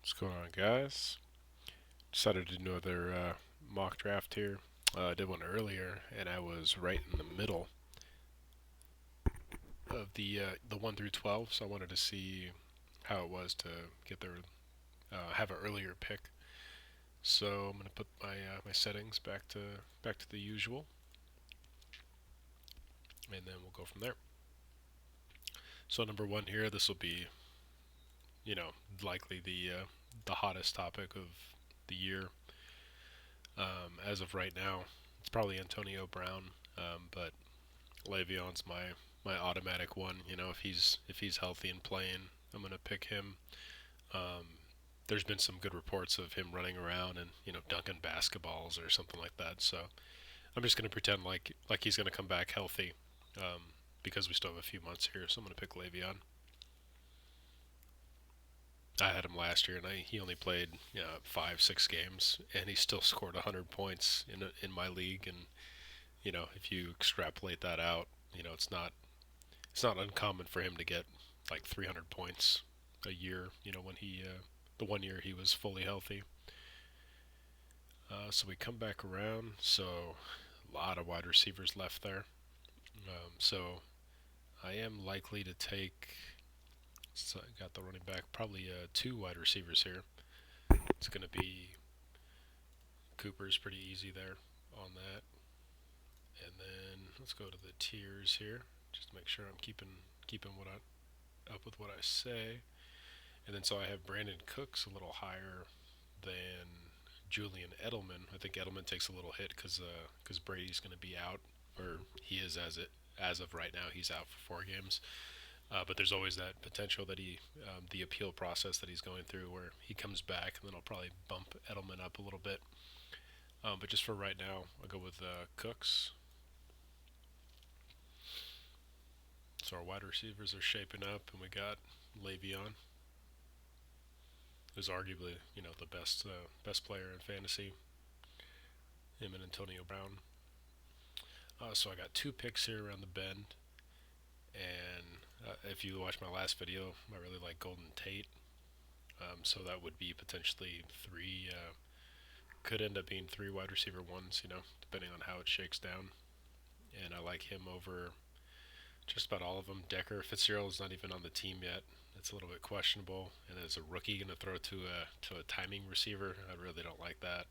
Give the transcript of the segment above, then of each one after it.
What's going on, guys? Decided to do another mock draft here. I did one earlier, and I was right in the middle of the 1 through 12, so I wanted to see how it was to get there, have an earlier pick. So I'm gonna put my settings back to the usual, and then we'll go from there. So number one here, this will be, you know, likely the hottest topic of the year. As of right now, it's probably Antonio Brown, but Le'Veon's my automatic one. If he's healthy and playing, I'm gonna pick him. Um, there's been some good reports of him running around and dunking basketballs or something like that. So I'm just gonna pretend like he's gonna come back healthy, because we still have a few months here. So I'm gonna pick Le'Veon. I had him last year, and he only played 5 6 games, and he still scored 100 points in my league. And if you extrapolate that out, it's not uncommon for him to get like 300 points a year. When the one year he was fully healthy. So we come back around. So a lot of wide receivers left there. So I am likely to take. So I got the running back, probably two wide receivers here. It's going to be Cooper's pretty easy there on that. And then let's go to the tiers here, just to make sure I'm keeping what I up with what I say. And then so I have Brandon Cooks a little higher than Julian Edelman. I think Edelman takes a little hit because Brady's going to be out, or he is as of right now. He's out for 4 games. But there's always that potential that the appeal process that he's going through, where he comes back, and then I'll probably bump Edelman up a little bit. But just for right now, I'll go with Cooks. So our wide receivers are shaping up, and we got Le'Veon, who's arguably the best player in fantasy. Him and Antonio Brown. So I got two picks here around the bend, and if you watched my last video, I really like Golden Tate. So that would be potentially three. Could end up being three wide receiver ones, depending on how it shakes down. And I like him over just about all of them. Decker Fitzgerald is not even on the team yet. It's a little bit questionable. And as a rookie, going to throw to a timing receiver, I really don't like that.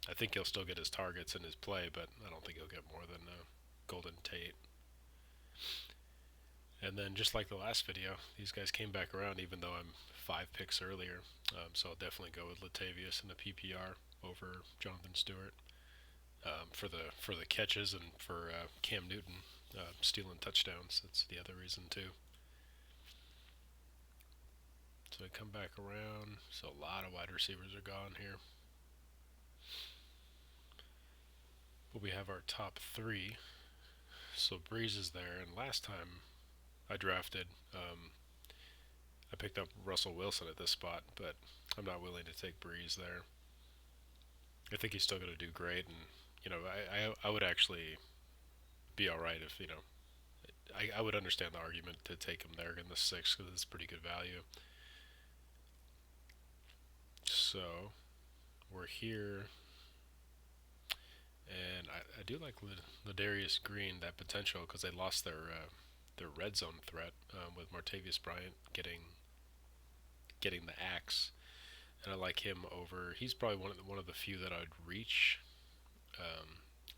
I think he'll still get his targets and his play, but I don't think he'll get more than Golden Tate. And then just like the last video, these guys came back around even though I'm 5 picks earlier. So I'll definitely go with Latavius in the PPR over Jonathan Stewart, for the catches and for Cam Newton stealing touchdowns. That's the other reason too. So we come back around. So a lot of wide receivers are gone here. But we have our top three. So Breeze is there, and last time I drafted, I picked up Russell Wilson at this spot, but I'm not willing to take Breeze there. I think he's still going to do great, and I would actually be all right if I would understand the argument to take him there in the sixth because it's pretty good value. So we're here, and I do like Ladarius Green, that potential, because they lost their red zone threat with Martavius Bryant getting the axe, and I like him over. He's probably one of the few that I'd reach.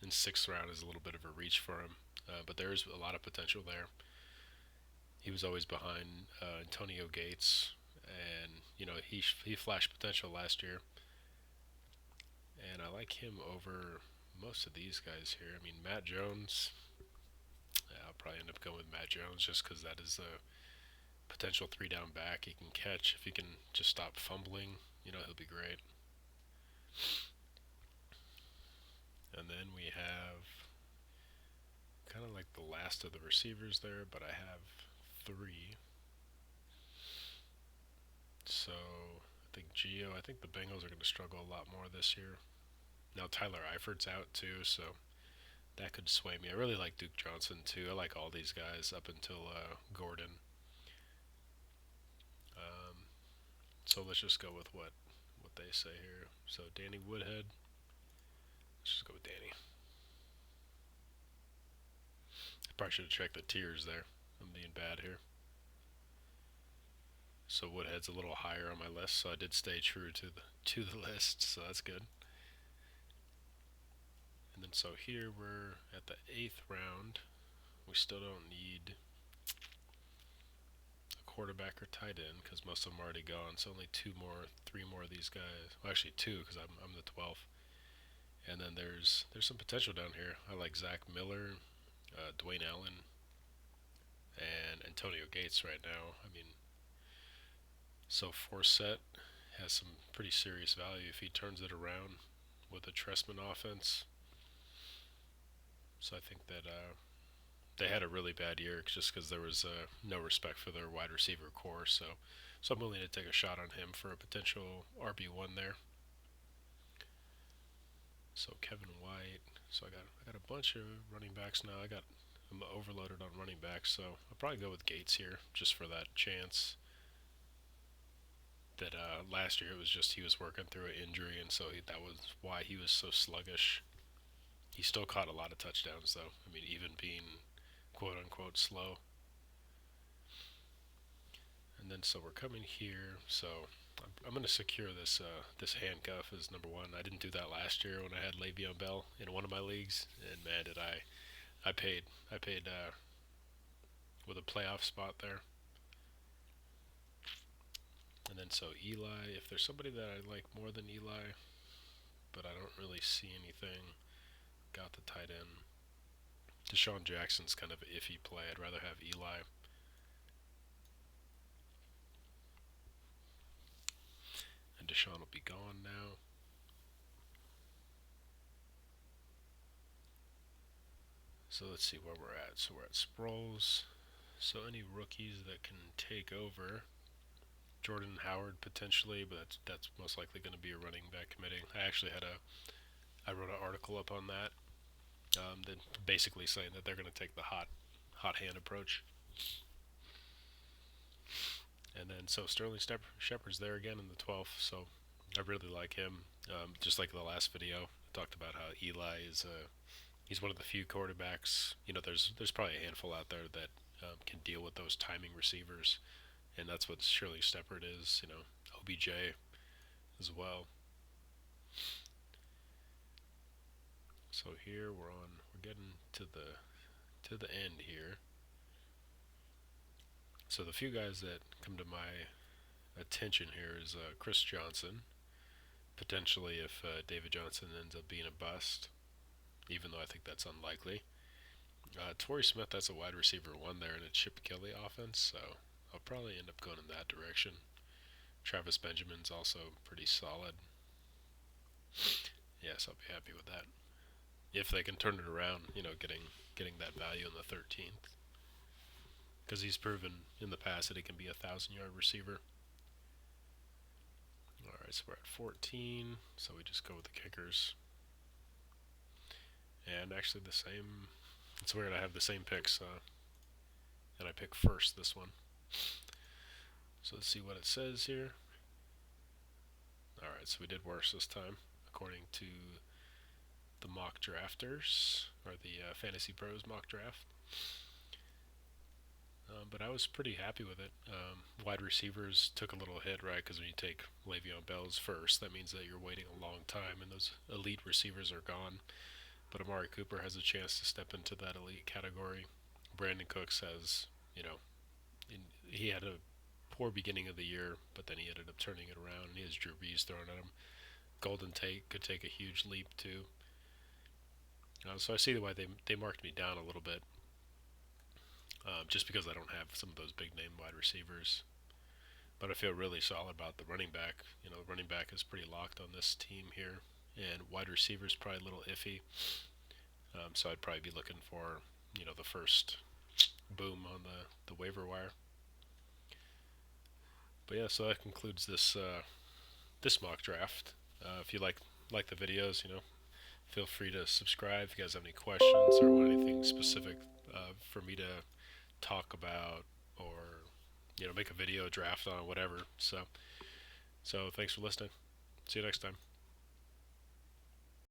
In sixth round is a little bit of a reach for him, but there's a lot of potential there. He was always behind Antonio Gates, and he flashed potential last year, and I like him over most of these guys here. I mean, Matt Jones. Yeah, I'll probably end up going with Matt Jones just because that is a potential three down back. He can catch if he can just stop fumbling. He'll be great. And then we have kind of like the last of the receivers there, but I have three. So I think the Bengals are going to struggle a lot more this year. Now Tyler Eifert's out too, so that could sway me. I really like Duke Johnson too. I like all these guys up until Gordon. Um, So let's just go with what they say here. So Danny Woodhead. Let's just go with Danny. I probably should have checked the tiers there. I'm being bad here. So Woodhead's a little higher on my list, so I did stay true to the list, so that's good. And then so here we're at the 8th round. We still don't need a quarterback or tight end because most of them are already gone. So only three more of these guys. Well, actually two because I'm the 12th. And then there's some potential down here. I like Zach Miller, Dwayne Allen, and Antonio Gates right now. I mean, so Forsett has some pretty serious value if he turns it around with the Trestman offense. So I think that they had a really bad year just because there was no respect for their wide receiver core. So I'm willing to take a shot on him for a potential RB1 there. So Kevin White. So I got a bunch of running backs now. I'm overloaded on running backs, so I'll probably go with Gates here just for that chance. That last year it was just he was working through an injury, and so that was why he was so sluggish. He still caught a lot of touchdowns, though. I mean, even being quote unquote slow. And then so we're coming here. So I'm going to secure this handcuff as number one. I didn't do that last year when I had Le'Veon Bell in one of my leagues, and man, did I paid with a playoff spot there. And then so Eli, if there's somebody that I like more than Eli, but I don't really see anything, got the tight end. Deshaun Jackson's kind of an iffy play. I'd rather have Eli. And Deshaun will be gone now. So let's see where we're at. So we're at Sproles. So any rookies that can take over. Jordan Howard potentially, but that's most likely going to be a running back committee. I wrote an article up on that, that basically saying that they're going to take the hot hand approach. And then so Sterling Shepard's there again in the 12th, so I really like him. Just like the last video, I talked about how Eli is he's one of the few quarterbacks. You know, there's probably a handful out there that can deal with those timing receivers, and that's what Sterling Shepard is. You know, OBJ as well. So here we're getting to the end here. So the few guys that come to my attention here is Chris Johnson, potentially if David Johnson ends up being a bust, even though I think that's unlikely. Torrey Smith, that's a wide receiver one there in a Chip Kelly offense, so I'll probably end up going in that direction. Travis Benjamin's also pretty solid. Yes, I'll be happy with that. If they can turn it around, you know, getting that value in the 13th. Because he's proven in the past that he can be a 1,000-yard receiver. Alright, so we're at 14, so we just go with the kickers. And actually the same, it's weird, I have the same picks, and I pick first this one. So let's see what it says here. Alright, so we did worse this time, according to the mock drafters, or the Fantasy Pros mock draft. But I was pretty happy with it. Wide receivers took a little hit, right? Because when you take Le'Veon Bell's first, that means that you're waiting a long time, and those elite receivers are gone. But Amari Cooper has a chance to step into that elite category. Brandon Cooks has, you know, he had a poor beginning of the year, but then he ended up turning it around, and he has Drew Brees thrown at him. Golden Tate could take a huge leap, too. So I see why they marked me down a little bit. Just because I don't have some of those big name wide receivers. But I feel really solid about the running back. You know, running back is pretty locked on this team here. And wide receiver is probably a little iffy. So I'd probably be looking for, you know, the first boom on the waiver wire. But yeah, so that concludes this mock draft. If you like the videos, you know, feel free to subscribe if you guys have any questions or want anything specific for me to talk about, or, you know, make a video draft on, whatever. So So thanks for listening. See you next time.